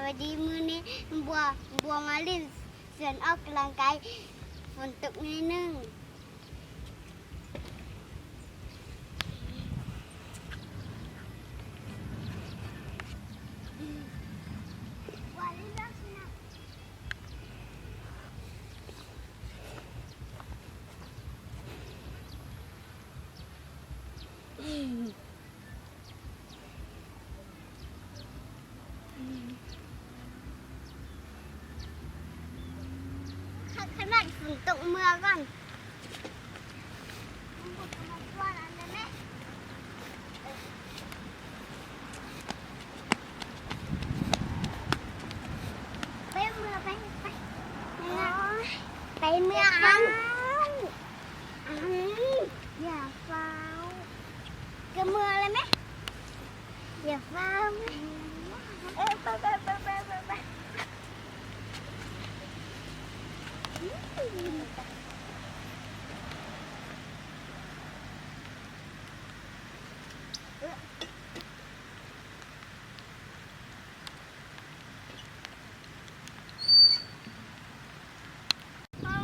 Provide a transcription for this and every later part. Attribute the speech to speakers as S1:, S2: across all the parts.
S1: วัสดีมื้อนี้บัวมาเล่นสวนออกกำลังกายฝนตกนิดนึงบัวเล่นลักษณะขนาดฝนตกเมื่อก่อนไปเมื่อกันอย่าเฝ้าก็เมื่อเลยไหมอย่าเฝ้าไป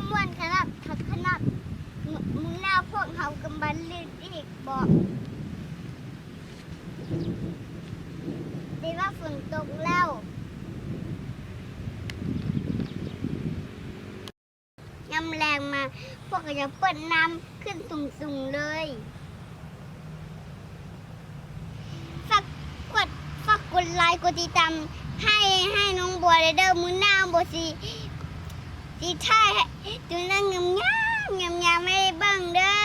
S1: ม่วนขนาดมึงหน้าพวกเขากำบันเล่นอีกบอกดีว่าฝนตกแล้วยำแรงมาพวกก็จะเปิดน้ำขึ้นสูงๆเลยฝากกดไลค์กดติดตามให้น้องบัวเลยเด้อมื้อหน้าบัวสิถ่ายจุดนั่งงามไม่ได้เบิ่งเด้อ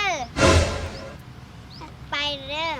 S1: ไปเด้อ